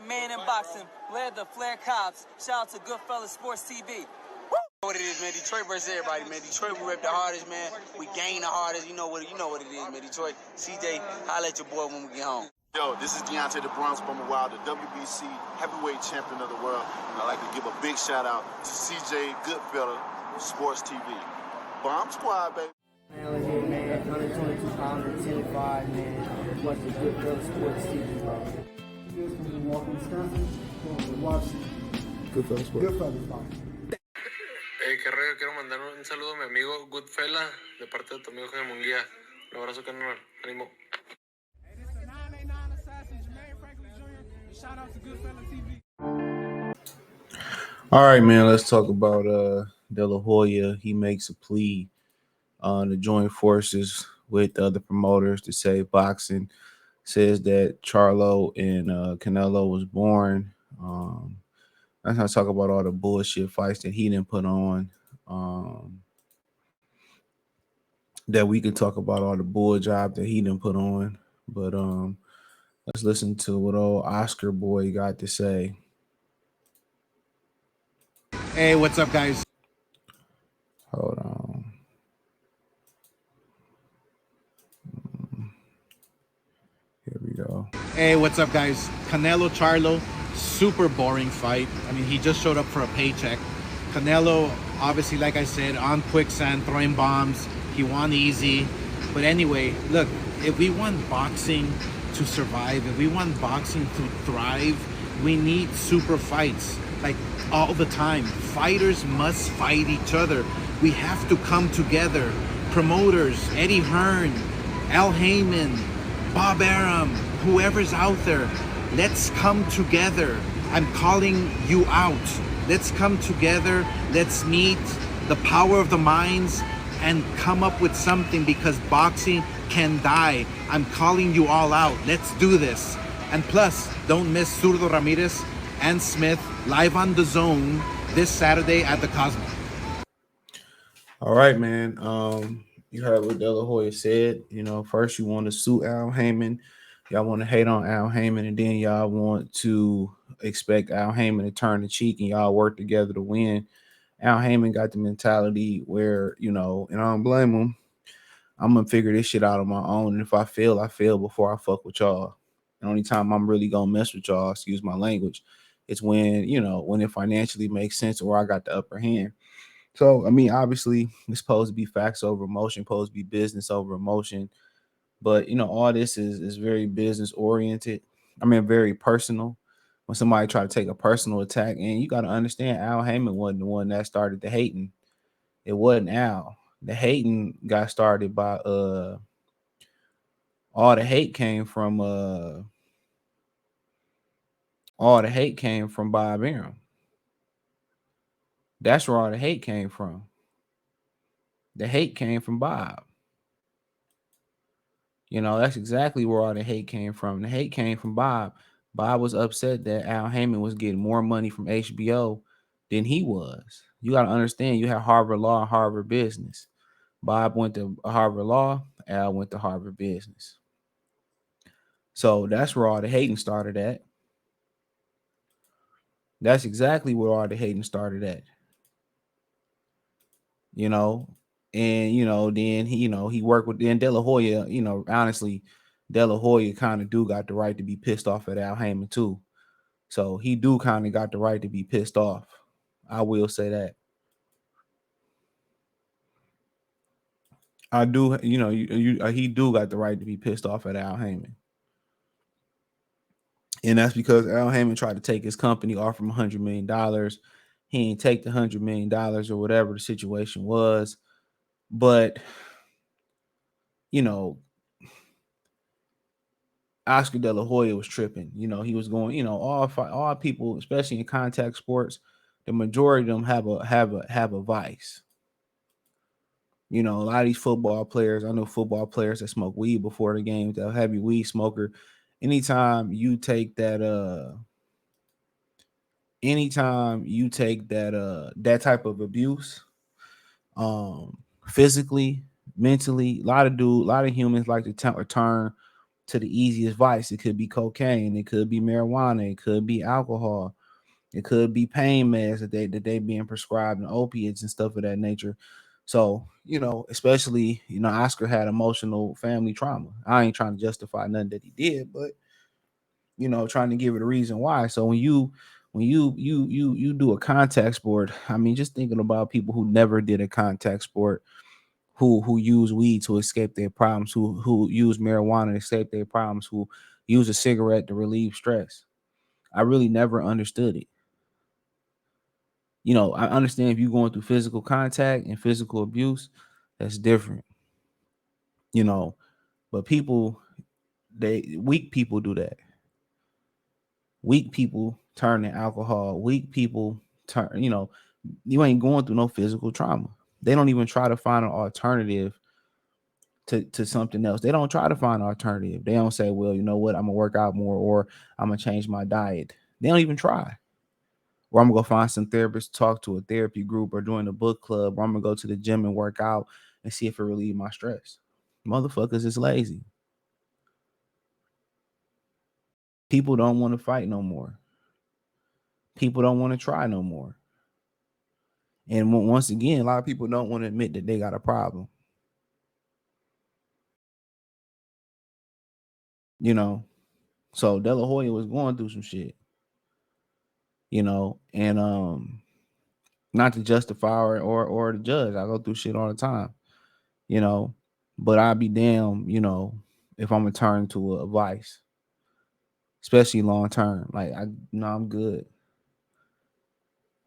Man in boxing, led the Flair Cops. Shout out to Goodfellas Sports TV. What it is, man. Detroit versus everybody, man. Detroit, we rep the hardest, man. We gain the hardest. You know what it is, man. Detroit, CJ, holla at your boy when we get home. Yo, this is Deontay the Bronx Bummer Wild, the WBC heavyweight champion of the world. And I'd like to give a big shout out to CJ Goodfellas Sports TV. Bomb Squad, baby. Melon here, man. 122 pounds and 10-5, man. Watch the Goodfellas Sports TV, bro. You guys from Milwaukee, Wisconsin, going to watch Goodfellas Sports. Goodfellas Fight. Qué rollo, quiero mandar un saludo a mi amigo Goodfella de parte de tu amigo Haymon. Un abrazo, carnal. Ánimo. Hey, this is the 989 Assassin, Jermaine Franklin Jr. Shout out to Goodfellas TV. All right, man. Let's talk about De La Hoya. He makes a plea to join forces with other promoters to save boxing. Says that Charlo and Canelo was born. That's not talk about all the bullshit fights that he didn't put on. That we could talk about all the bull job that he didn't put on. But let's listen to what old Oscar boy got to say. Hey, what's up, guys? Hold on. Here we go. Hey, what's up, guys? Canelo Charlo, super boring fight. I mean, he just showed up for a paycheck. Canelo, obviously, like I said, on quicksand, throwing bombs. He won easy. But anyway, look, if we want boxing to survive, if we want boxing to thrive, we need super fights, like all the time. Fighters must fight each other. We have to come together. Promoters, Eddie Hearn, Al Haymon, Bob Arum, whoever's out there, let's come together. I'm calling you out. Let's come together. Let's meet the power of the minds and come up with something, because boxing can die. I'm calling you all out. Let's do this. And plus, don't miss Zurdo Ramirez and Smith live on the Zone this Saturday at the Cosmo. All right, man. You heard what De La Hoya said. You know, first you want to sue Al Haymon. Y'all want to hate on Al Haymon, and then y'all want to expect Al Haymon to turn the cheek and y'all work together to win. Al Haymon got the mentality where, you know, and I don't blame him. I'm going to figure this shit out on my own. And if I fail, I fail before I fuck with y'all. The only time I'm really going to mess with y'all, excuse my language, it's when, you know, when it financially makes sense or I got the upper hand. So, I mean, obviously, it's supposed to be facts over emotion, supposed to be business over emotion. But, you know, all this is very business oriented. I mean, very personal. When somebody try to take a personal attack, and you got to understand, Al Haymon wasn't the one that started the hating. It wasn't Al. The hating got started by all the hate came from Bob Arum. That's where all the hate came from. The hate came from Bob. You know, that's exactly where all the hate came from. The hate came from Bob. Bob was upset that Al Haymon was getting more money from HBO than he was. You got to understand, you have Harvard Law and Harvard Business. Bob went to Harvard Law, Al went to Harvard Business. So that's where all the hating started at. That's exactly where all the hating started at. You know, and, you know, then he worked with, then De La Hoya, you know, honestly, De La Hoya kind of do got the right to be pissed off at Al Haymon too. So he do kind of got the right to be pissed off. I will say that. I do, you know, he do got the right to be pissed off at Al Haymon. And that's because Al Haymon tried to take his company, offer him $100 million. He ain't take the $100 million or whatever the situation was. But, you know, Oscar De La Hoya was tripping. You know, he was going, you know, all people, especially in contact sports, the majority of them have a vice. You know, a lot of these football players, I know football players that smoke weed before the game, they're a heavy weed smoker. Anytime you take that that type of abuse, physically, mentally, a lot of humans like to turn to the easiest vice. It could be cocaine, it could be marijuana, it could be alcohol, it could be pain meds that they being prescribed, and opiates and stuff of that nature. So, especially, Oscar had emotional family trauma. I ain't trying to justify nothing that he did, but trying to give it a reason why. So when you do a contact sport, I mean, just thinking about people who never did a contact sport, who use weed to escape their problems, who use marijuana to escape their problems, who use a cigarette to relieve stress. I really never understood it. I understand if you're going through physical contact and physical abuse, that's different. But weak people do that. Weak people turn to alcohol. Weak people turn, you ain't going through no physical trauma. They don't even try to find an alternative to something else. They don't try to find an alternative. They don't say, well, you know what, I'm gonna work out more, or I'm gonna change my diet. They don't even try. Or I'm gonna go find some therapist, talk to a therapy group, or join a book club, or I'm gonna go to the gym and work out and see if it relieves my stress. Motherfuckers is lazy. People don't want to fight no more. People don't want to try no more. And once again, a lot of people don't want to admit that they got a problem. So De La Hoya was going through some shit, and not to justify or to judge. I go through shit all the time, but I'd be damn, if I'm gonna turn to a vice, especially long term. Like, I'm good.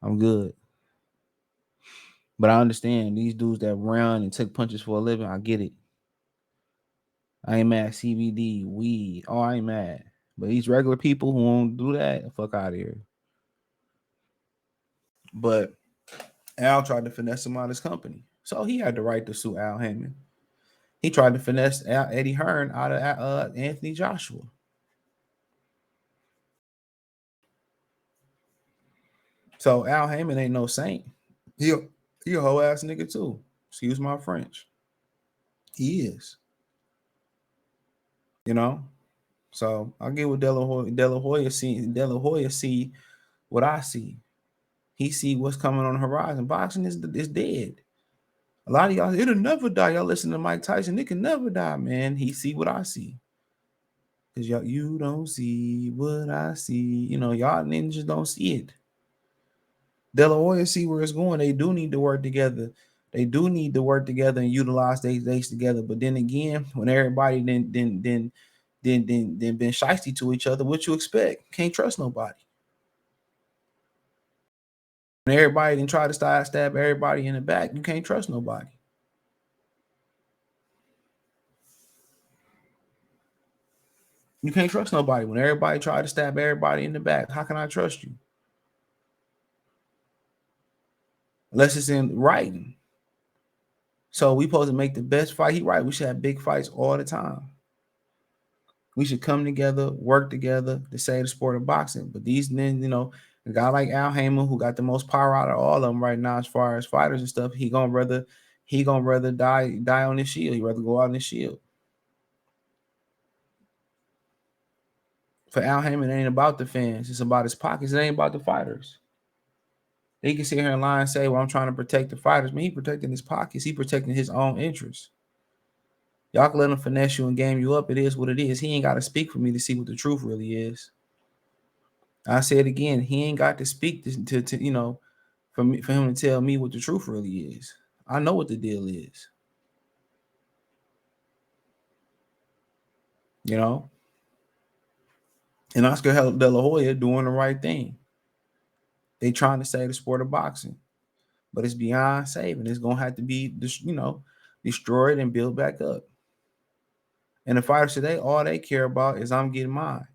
I'm good. But I understand these dudes that run and take punches for a living. I get it. I ain't mad. CBD, weed. Oh, I ain't mad. But these regular people who won't do that, fuck out of here. But Al tried to finesse him out of his company. So he had the right to sue Al Haymon. He tried to finesse Eddie Hearn out of Anthony Joshua. So Al Haymon ain't no saint. He a whole ass nigga too. Excuse my French. He is. So I get what De La Hoya see. De La Hoya see what I see. He see what's coming on the horizon. Boxing is dead. A lot of y'all, it'll never die. Y'all listen to Mike Tyson. It can never die, man. He see what I see. Because you don't see what I see. Y'all ninjas don't see it. De La Hoya see where it's going. They do need to work together. They do need to work together and utilize their days together. But then again, when everybody then been shiesty to each other, what you expect? Can't trust nobody. When everybody then try to stab everybody in the back, you can't trust nobody. You can't trust nobody. When everybody try to stab everybody in the back, how can I trust you? Unless it's in writing. So we supposed to make the best fight. He right. We should have big fights all the time. We should come together, work together to save the sport of boxing. But these men, a guy like Al Haymon, who got the most power out of all of them right now as far as fighters and stuff, he gonna rather die on his shield. He rather go out on his shield. For Al Haymon, it ain't about the fans. It's about his pockets. It ain't about the fighters. They can sit here and lie and say, well, I'm trying to protect the fighters. Man, he protecting his pockets. He protecting his own interests. Y'all can let him finesse you and game you up. It is what it is. He ain't got to speak for me to see what the truth really is. I say it again. He ain't got to speak to for him to tell me what the truth really is. I know what the deal is. And Oscar De La Hoya doing the right thing. They trying to save the sport of boxing, but it's beyond saving. It's gonna have to be, destroyed and built back up. And the fighters today, all they care about is I'm getting mine.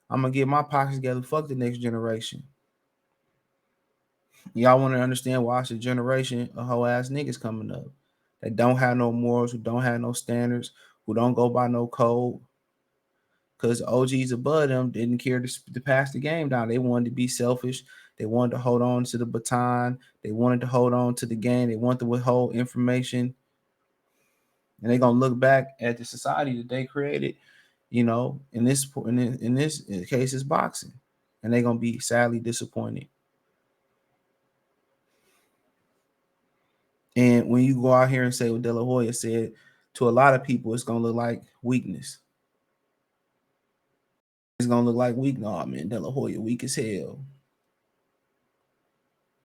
I'm gonna get my pockets together. Fuck the next generation. Y'all want to understand why it's a generation of whole ass niggas coming up that don't have no morals, who don't have no standards, who don't go by no code. Because OGs above them didn't care to pass the game down. They wanted to be selfish. They wanted to hold on to the baton. They wanted to hold on to the game. They wanted to withhold information. And they're going to look back at the society that they created You know, in this case, it's boxing, and they're gonna be sadly disappointed. And when you go out here and say what De La Hoya said, to a lot of people, it's gonna look like weakness. It's gonna look like weak. No, man, De La Hoya weak as hell.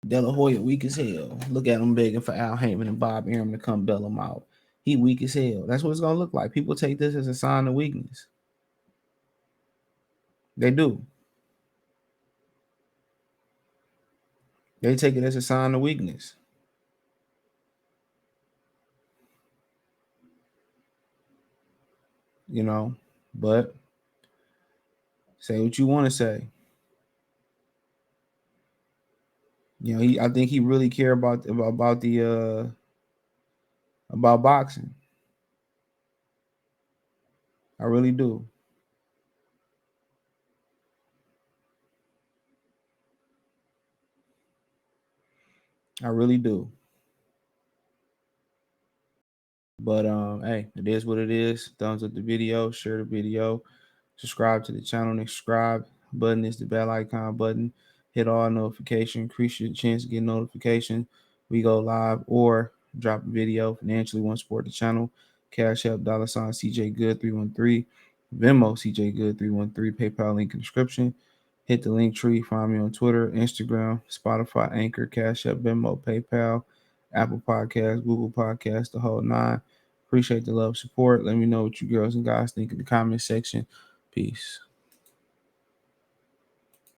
De La Hoya weak as hell. Look at him begging for Al Heyman and Bob Arum to come bail him out. He weak as hell. That's what it's gonna look like. People take this as a sign of weakness. They do. They take it as a sign of weakness. You know, but say what you want to say. You know, I think he really care about the about boxing. I really do. I really do. But hey, it is what it is. Thumbs up the video, share the video, subscribe to the channel. The subscribe button is the bell icon button. Hit all notification, increase your chance to get notification. We go live or drop a video. Financially, want to support the channel. Cash App $ CJ Good 313, Venmo CJ Good 313, PayPal link in the description. Hit the link tree. Find me on Twitter, Instagram, Spotify, Anchor, Cash App, Venmo, PayPal, Apple Podcasts, Google Podcasts, the whole nine. Appreciate the love, support. Let me know what you girls and guys think in the comment section. Peace.